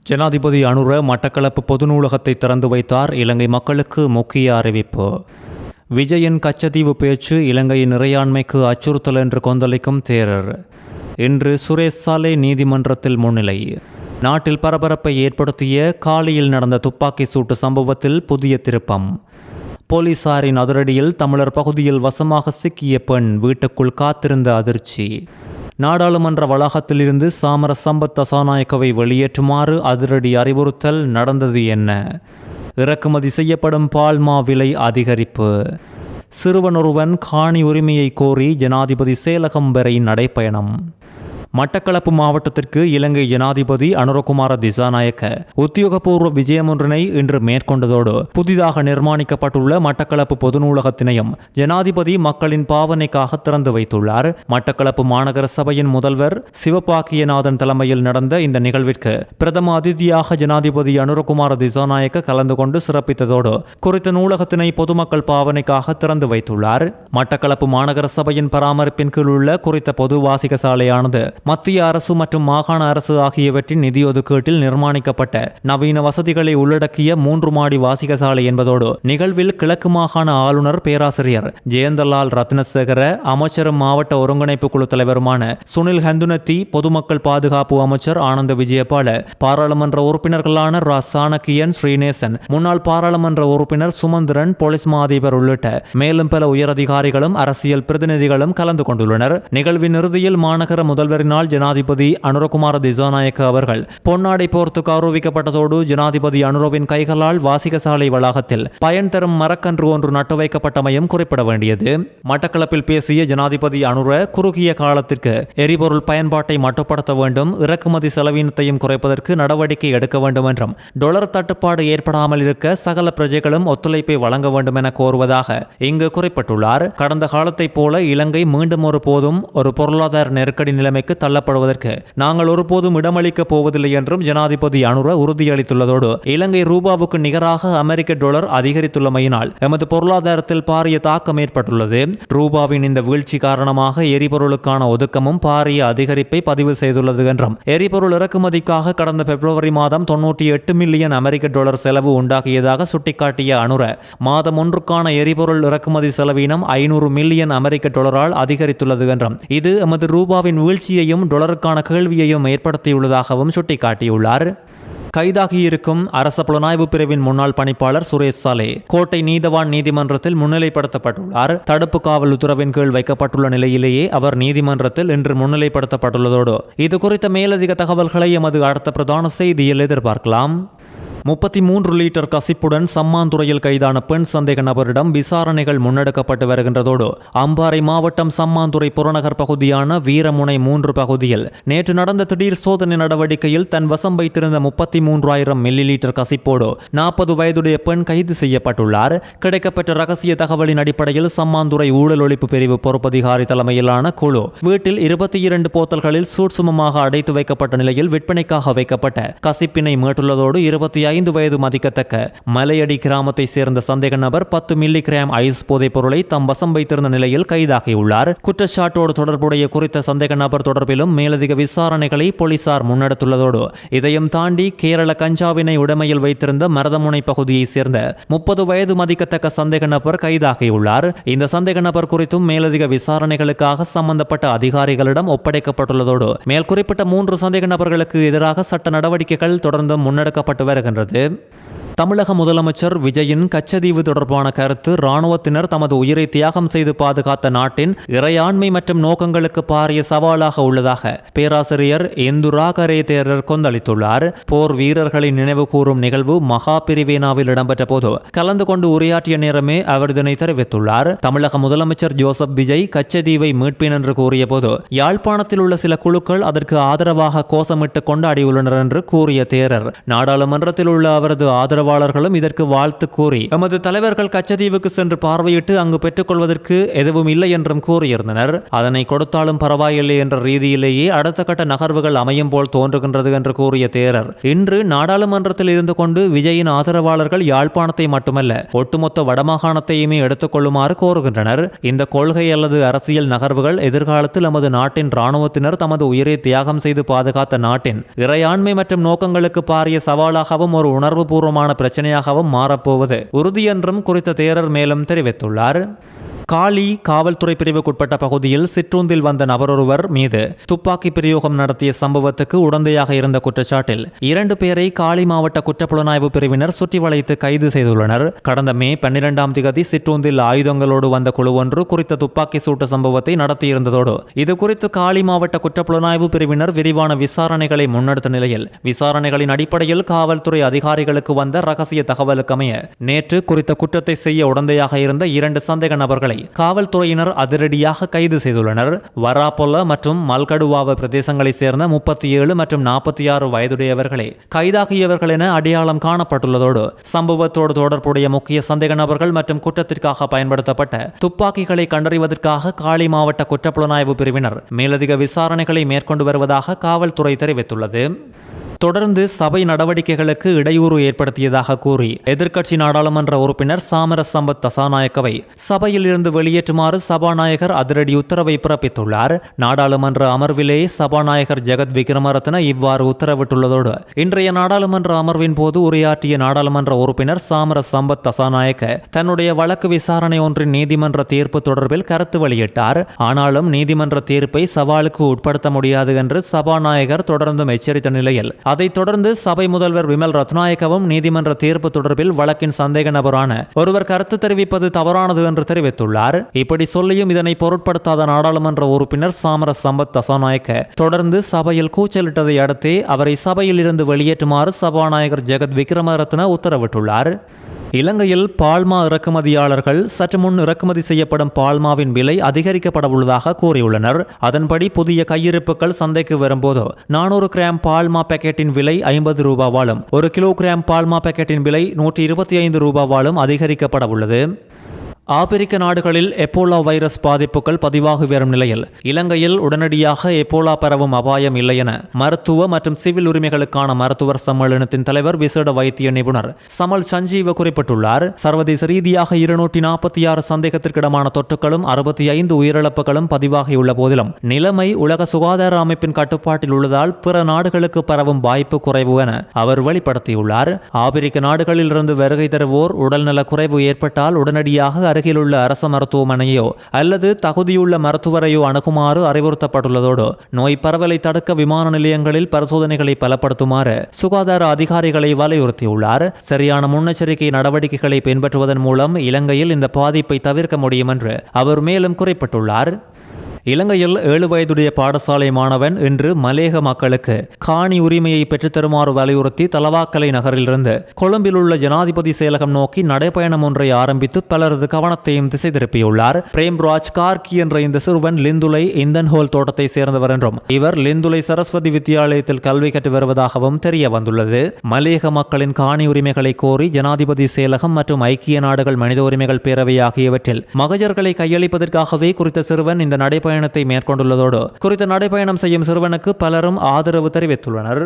ஜனாதிபதி அனுர மட்டக்களப்பு பொது நூலகத்தை திறந்து வைத்தார். இலங்கை மக்களுக்கு முக்கிய அறிவிப்பு. விஜயின் கச்சத்தீவு பேச்சு இலங்கையின் இறையாண்மைக்கு அச்சுறுத்தல் என்று கொந்தளிக்கும் தேரர். இன்று சுரேஷ் சாலே நீதிமன்றத்தில் முன்னிலை. நாட்டில் பரபரப்பை ஏற்படுத்திய காலியில் நடந்த துப்பாக்கி சூட்டு சம்பவத்தில் புதிய திருப்பம். போலீசாரின் அதிரடியில் தமிழர் பகுதியில் வசமாக சிக்கிய பெண் வீட்டுக்குள் காத்திருந்த அதிர்ச்சி. நாடாளுமன்ற வளாகத்திலிருந்து சாமர சம்பத் தசாநாயக்கவை வெளியேற்றுமாறு அதிரடி அறிவுறுத்தல். நடந்தது என்ன? இறக்குமதி செய்யப்படும் பால்மா விலை அதிகரிப்பு. சிறுவனொருவன் காணி உரிமையை கோரி ஜனாதிபதி செயலகம் வரை நடைப்பயணம். மட்டக்களப்பு மாவட்டத்திற்கு இலங்கை ஜனாதிபதி அனுரகுமார திசாநாயக்க உத்தியோகபூர்வ விஜயமொன்றினை இன்று மேற்கொண்டதோடு புதிதாக நிர்மாணிக்கப்பட்டுள்ள மட்டக்களப்பு பொது நூலகத்தினையும் ஜனாதிபதி மக்களின் பாவனைக்காக திறந்து வைத்துள்ளார். மட்டக்களப்பு மாநகர சபையின் முதல்வர் சிவபாக்கியநாதன் தலைமையில் நடந்த இந்த நிகழ்விற்கு பிரதம அதிதியாக ஜனாதிபதி அனுரகுமார திசாநாயக்க கலந்து கொண்டு சிறப்பித்ததோடு குறித்த நூலகத்தினை பொதுமக்கள் பாவனைக்காக திறந்து வைத்துள்ளார். மட்டக்களப்பு மாநகர சபையின் பராமரிப்பின் கீழ் உள்ள குறித்த பொது வாசிக சாலையானது மத்திய அரசு மற்றும் மாகாண அரசு ஆகியவற்றின் நிதி ஒதுக்கீட்டில் நிர்மாணிக்கப்பட்ட நவீன வசதிகளை உள்ளடக்கிய 3 மாடி வாசிக சாலை என்பதோடு நிகழ்வில் கிழக்கு மாகாண ஆளுநர் பேராசிரியர் ஜெயந்தலால் ரத்னசேகர, அமைச்சரும் மாவட்ட ஒருங்கிணைப்பு குழு தலைவருமான சுனில் ஹந்துனத்தி, பொதுமக்கள் பாதுகாப்பு அமைச்சர் ஆனந்த விஜயபால, பாராளுமன்ற உறுப்பினர்களான ரா சாணக்கியன், ஸ்ரீநேசன், முன்னாள் பாராளுமன்ற உறுப்பினர் சுமந்திரன், போலீஸ் மா அதிபர் உள்ளிட்ட மேலும் பல உயரதிகாரிகளும் அரசியல் பிரதிநிதிகளும் கலந்து கொண்டுள்ளனர். நிகழ்வின் இறுதியில் மாநகர முதல்வரின் ஜனாதிபதி அனுரகுமார திசாநாயக்க அவர்கள் பொன்னாடை போர்த்து கௌரவிக்கப்பட்டதோடு ஜனாதிபதி அனுரவின் கைகளால் வாசிக சாலை வளாகத்தில் பயன் தரும் மரக்கன்று ஒன்று நட்டு வைக்கப்பட்டமையும் குறிப்பிட வேண்டியது. மட்டக்களப்பில் பேசிய ஜனாதிபதி அனுர குறுகிய காலத்திற்கு எரிபொருள் பயன்பாட்டை மட்டுப்படுத்த வேண்டும், இறக்குமதி செலவினத்தையும் குறைப்பதற்கு நடவடிக்கை எடுக்க வேண்டும் என்றும் டொலர் தட்டுப்பாடு ஏற்படாமல் இருக்க சகல பிரஜைகளும் ஒத்துழைப்பை வழங்க வேண்டும் என கோருவதாக இங்கு குறிப்பிட்டுள்ளார். கடந்த காலத்தைப் போல இலங்கை மீண்டும் ஒரு போதும் ஒரு பொருளாதார நெருக்கடி நிலைமைக்கு தள்ளப்படுவதற்கு நாங்கள் ஒருபோதும் இடமளிக்கப் போவதில்லை என்றும் ஜனாதிபதி அனுர உறுதியளித்துள்ளதோடு இலங்கை ரூபாவுக்கு நிகராக அமெரிக்க டாலர் அதிகரித்துள்ளமையினால் எமது பொருளாதாரத்தில் பாரிய தாக்கம் ஏற்பட்டுள்ளது. ரூபாவின் இந்த வீழ்ச்சி காரணமாக எரிபொருளுக்கான ஒதுக்கமும் பாரிய அதிகரிப்பை பதிவு செய்துள்ளது என்றும் எரிபொருள் இறக்குமதிக்காக கடந்த பிப்ரவரி மாதம் 98 மில்லியன் அமெரிக்க டாலர் செலவு உண்டாகியதாக சுட்டிக்காட்டிய அனுர மாதம் ஒன்றுக்கான எரிபொருள் இறக்குமதி செலவினம் 500 மில்லியன் அமெரிக்க டாலரால் அதிகரித்துள்ளது என்றும் இது எமது ரூபாவின் வீழ்ச்சியையும் டொலருக்கான கேள்வியையும் ஏற்படுத்தியுள்ளதாகவும் சுட்டிக்காட்டியுள்ளார். கைதாகியிருக்கும் அரச புலனாய்வு பிரிவின் முன்னாள் பணிப்பாளர் சுரேஷ் சாலே கோட்டை நீதவான் நீதிமன்றத்தில் முன்னிலைப்படுத்தப்பட்டுள்ளார். தடுப்பு காவல் உத்தரவின் கீழ் வைக்கப்பட்டுள்ள நிலையிலேயே அவர் நீதிமன்றத்தில் இன்று முன்னிலைப்படுத்தப்பட்டுள்ளதோடு இது குறித்த மேலதிக தகவல்களை எமது அடுத்த பிரதான செய்தியில் எதிர்பார்க்கலாம். 33 லிட்டர் கசிப்புடன் சம்மாந்துறையில் கைதான பெண் சந்தேக நபரிடம் விசாரணைகள் முன்னெடுக்கப்பட்டு வருகின்றதோடு அம்பாறை மாவட்டம் சம்மாந்துறை புறநகர் பகுதியான வீரமுனை 3 பகுதியில் நேற்று நடந்த திடீர் சோதனை நடவடிக்கையில் தன் வசம் வைத்திருந்த 33,000 மில்லி லிட்டர் கசிப்போடு 40 வயதுடைய பெண் கைது செய்யப்பட்டுள்ளார். கிடைக்கப்பட்ட ரகசிய தகவலின் அடிப்படையில் சம்மாந்துறை ஊழல் ஒழிப்பு பிரிவு பொறுப்பதிகாரி தலைமையிலான குழு வீட்டில் 22 போத்தல்களில் சூட்சுமமாக அடைத்து வைக்கப்பட்ட நிலையில் விற்பனைக்காக வைக்கப்பட்ட கசிப்பினை மீட்டுள்ளதோடு 25 வயது மதிக்கத்தக்க மலையடி கிராமத்தை சேர்ந்த சந்தேக நபர் 10 மில்லி கிராம் ஐஸ் போதைப் பொருளை தம் வசம் வைத்திருந்த நிலையில் கைதாகியுள்ளார். குற்றச்சாட்டோடு தொடர்புடைய குறித்த சந்தேக நபர் தொடர்பிலும் மேலதிக விசாரணைகளை போலீசார் முன்னெடுத்துள்ளதோடு இதையும் தாண்டி கேரள கஞ்சாவினை உடைமையில் வைத்திருந்த மருதமுனை பகுதியை சேர்ந்த 30 வயது மதிக்கத்தக்க சந்தேக நபர் கைதாகியுள்ளார். இந்த சந்தேக நபர் குறித்தும் மேலதிக விசாரணைகளுக்காக சம்பந்தப்பட்ட அதிகாரிகளிடம் ஒப்படைக்கப்பட்டுள்ளதோடு மேல் குறிப்பிட்ட 3 சந்தேக நபர்களுக்கு எதிராக சட்ட நடவடிக்கைகள் தொடர்ந்து முன்னெடுக்கப்பட்டு வருகின்றது. தமிழக முதலமைச்சர் விஜயின் கச்சத்தீவு தொடர்பான கருத்து இராணுவத்தினர் தமது உயிரை தியாகம் செய்து பாதுகாத்த நாட்டின் இறையாண்மை மற்றும் நோக்கங்களுக்கு பாரிய சவாலாக உள்ளதாக பேராசிரியர் இந்துரா கரே தேரர் கொந்தளித்துள்ளார். போர் வீரர்களை நினைவு கூறும் நிகழ்வு மகா பிரிவேனாவில் இடம்பெற்ற போது கலந்து கொண்டு உரையாற்றிய நேரமே அவர் இதனை தெரிவித்துள்ளார். தமிழக முதலமைச்சர் ஜோசப் விஜய் கச்சத்தீவை மீட்பேன் என்று கூறிய போது யாழ்ப்பாணத்தில் உள்ள சில குழுக்கள் அதற்கு ஆதரவாக கோஷமிட்டு கொண்டாடியுள்ளனர் என்று கூறிய தேரர் நாடாளுமன்றத்தில் உள்ள அவரது ஆதரவு ஆதரவாளர்களும் இதற்கு வாழ்த்து கூறி எமது தலைவர்கள் கச்சதீவுக்கு சென்று பார்வையிட்டு அங்கு பெற்றுக்கொள்வதற்கு எதுவும் இல்லை என்றும் கூறியிருந்தனர். அதனை கொடுத்தாலும் பரவாயில்லை என்ற ரீதியிலேயே அடுத்த கட்ட நகர்வுகள் அமையும் போல் தோன்றுகின்றது என்று கூறிய தேரர் இன்று நாடாளுமன்றத்தில் இருந்து கொண்டு விஜயின் ஆதரவாளர்கள் யாழ்ப்பாணத்தை மட்டுமல்ல ஒட்டுமொத்த வடமாகாணத்தையுமே எடுத்துக்கொள்ளுமாறு கோருகின்றனர். இந்த கொள்கை அல்லது அரசியல் நகர்வுகள் எதிர்காலத்தில் நமது நாட்டின் இராணுவத்தினர் தமது உயிரை தியாகம் செய்து பாதுகாத்த நாட்டின் இறையாண்மை மற்றும் நோக்கங்களுக்கு பாரிய சவாலாகவும் ஒரு உணர்வுபூர்வமான பிரச்சனையாகவும் மாறப்போவது உறுதி என்றும் குறித்த தேரர் மேலும் தெரிவித்துள்ளார். காலி காவல்துறை பிரிவுக்குட்பட்ட பகுதியில் சிற்றூந்தில் வந்த நபரொருவர் மீது துப்பாக்கி பிரயோகம் நடத்திய சம்பவத்துக்கு உடந்தையாக இருந்த குற்றச்சாட்டில் 2 பேரை காலி மாவட்ட குற்றப்புலனாய்வு பிரிவினர் சுற்றி வளைத்து கைது செய்துள்ளனர். கடந்த மே 12ஆம் தேதி சிற்றூந்தில் ஆயுதங்களோடு வந்த குழு ஒன்று குறித்த துப்பாக்கி சூட்டு சம்பவத்தை நடத்தியிருந்ததோடு இது குறித்து காலி மாவட்ட குற்றப்புலனாய்வு பிரிவினர் விரிவான விசாரணைகளை முன்னெடுத்த நிலையில் விசாரணைகளின் அடிப்படையில் காவல்துறை அதிகாரிகளுக்கு வந்த ரகசிய தகவலுக்கமைய நேற்று குறித்த குற்றத்தை செய்ய உடந்தையாக இருந்த 2 சந்தேக நபர்களை காவல்துறையினர் அதிரடியாக கைது செய்துள்ளனர். வராபொல்ல மற்றும் மல்கடுவாவ பிரதேசங்களைச் சேர்ந்த 37 மற்றும் 46 வயதுடையவர்களே கைதாகியவர்கள் என அடையாளம் காணப்பட்டுள்ளதோடு சம்பவத்தோடு தொடர்புடைய முக்கிய சந்தேக நபர்கள் மற்றும் குற்றத்திற்காக பயன்படுத்தப்பட்ட துப்பாக்கிகளை கண்டறிவதற்காக காலி மாவட்ட குற்றப்புலனாய்வு பிரிவினர் மேலதிக விசாரணைகளை மேற்கொண்டு வருவதாக காவல்துறை தெரிவித்துள்ளது. தொடர்ந்து சபை நடவடிக்கைகளுக்கு இடையூறு ஏற்படுத்தியதாக கூறி எதிர்க்கட்சி நாடாளுமன்ற உறுப்பினர் சாமர சம்பத் தசாநாயக்கவை சபையில் இருந்து வெளியேற்றுமாறு சபாநாயகர் அதிரடி உத்தரவை பிறப்பித்துள்ளார். நாடாளுமன்ற அமர்விலே சபாநாயகர் ஜெகத் விக்ரமரத்ன இவ்வாறு உத்தரவிட்டுள்ளதோடு இன்றைய நாடாளுமன்ற அமர்வின் போது உரையாற்றிய நாடாளுமன்ற உறுப்பினர் சாமர சம்பத் தசாநாயக்க தன்னுடைய வழக்கு விசாரணை ஒன்றின் நீதிமன்ற தீர்ப்பு தொடர்பில் கருத்து வெளியிட்டார். ஆனாலும் நீதிமன்ற தீர்ப்பை சவாலுக்கு உட்படுத்த முடியாது என்று சபாநாயகர் தொடர்ந்தும் எச்சரித்த நிலையில் அதைத் தொடர்ந்து சபை முதல்வர் விமல் ரத்நாயக்கவும் நீதிமன்ற தீர்ப்பு தொடர்பில் வழக்கின் சந்தேக நபரான ஒருவர் கருத்து தெரிவிப்பது தவறானது என்று தெரிவித்துள்ளார். இப்படி சொல்லியும் இதனை பொருட்படுத்தாத நாடாளுமன்ற உறுப்பினர் சாமர சம்பத் தசாநாயக்க தொடர்ந்து சபையில் கூச்சலிட்டதை அடுத்தே அவரை சபையில் இருந்து வெளியேற்றுமாறு சபாநாயகர் ஜெகத் விக்ரமரத்ன உத்தரவிட்டுள்ளார். இலங்கையில் பால்மா இறக்குமதியாளர்கள் சற்று முன் இறக்குமதி செய்யப்படும் பால்மாவின் விலை அதிகரிக்கப்பட உள்ளதாக கூறியுள்ளனர். அதன்படி புதிய கையிருப்புகள் சந்தைக்கு வரும்போது 400 கிராம் பால்மா பாக்கெட்டின் விலை 50 ரூபாவாலும் 1 கிலோகிராம் பால்மா பாக்கெட்டின் விலை 125 ரூபாவாலும் அதிகரிக்கப்பட உள்ளது. ஆப்பிரிக்க நாடுகளில் எபோலா வைரஸ் பாதிப்புகள் பதிவாகி வரும் நிலையில் இலங்கையில் உடனடியாக எபோலா பரவும் அபாயம் இல்லை என மருத்துவ மற்றும் சிவில் உரிமைகளுக்கான மருத்துவர் சம்மேளனத்தின் தலைவர் விசேட வைத்திய நிபுணர் சமல் சஞ்சீவ குறிப்பிட்டுள்ளார். சர்வதேச ரீதியாக 246 சந்தேகத்திற்கிடமான தொற்றுகளும் 65 உயிரிழப்புகளும் பதிவாகியுள்ள போதிலும் நிலைமை உலக சுகாதார அமைப்பின் கட்டுப்பாட்டில் உள்ளதால் பிற நாடுகளுக்கு பரவும் வாய்ப்பு குறைவு என அவர் வெளிப்படுத்தியுள்ளார். ஆப்பிரிக்க நாடுகளில் இருந்து வருகை தருவோர் உடல்நல குறைவு ஏற்பட்டால் உடனடியாக அருகிலுள்ள அரசு மருத்துவமனையோ அல்லது தகுதியுள்ள மருத்துவரையோ அணுகுமாறு அறிவுறுத்தப்பட்டுள்ளதோடு நோய் பரவலை தடுக்க விமான நிலையங்களில் பரிசோதனைகளை பலப்படுத்துமாறு சுகாதார அதிகாரிகளை வலியுறுத்தியுள்ளார். சரியான முன்னெச்சரிக்கை நடவடிக்கைகளை பின்பற்றுவதன் மூலம் இலங்கையில் இந்த பாதிப்பை தவிர்க்க முடியும் என்று அவர் மேலும் குறிப்பிட்டுள்ளார். இலங்கையில் 7 வயதுடைய பாடசாலை மாணவன் இன்று மலேக மக்களுக்கு காணி உரிமையை பெற்றுத்தருமாறு வலியுறுத்தி தலவாக்கலை நகரிலிருந்து கொழும்பில் உள்ள ஜனாதிபதி செயலகம் நோக்கி நடைபயணம் ஒன்றை ஆரம்பித்து பலரது கவனத்தையும் திசை திருப்பியுள்ளார். பிரேம்ராஜ் கார்கி என்ற இந்த சிறுவன் லிந்துலை இந்தன்ஹோல் தோட்டத்தை சேர்ந்தவர் என்றும் இவர் லிந்துலை சரஸ்வதி வித்தியாலயத்தில் கல்வி கற்று வருவதாகவும் தெரிய வந்துள்ளது. மலேக மக்களின் காணி உரிமைகளை கோரி ஜனாதிபதி செயலகம் மற்றும் ஐக்கிய நாடுகள் மனித உரிமைகள் பேரவை ஆகியவற்றில் மகஜர்களை கையளிப்பதற்காகவே குறித்த சிறுவன் இந்த நடைபயணத்தை மேற்கொண்டுள்ளதோடு குறித்த நடைபயணம் செய்யும் சிறுவனுக்கு பலரும் ஆதரவு தெரிவித்துள்ளனர்.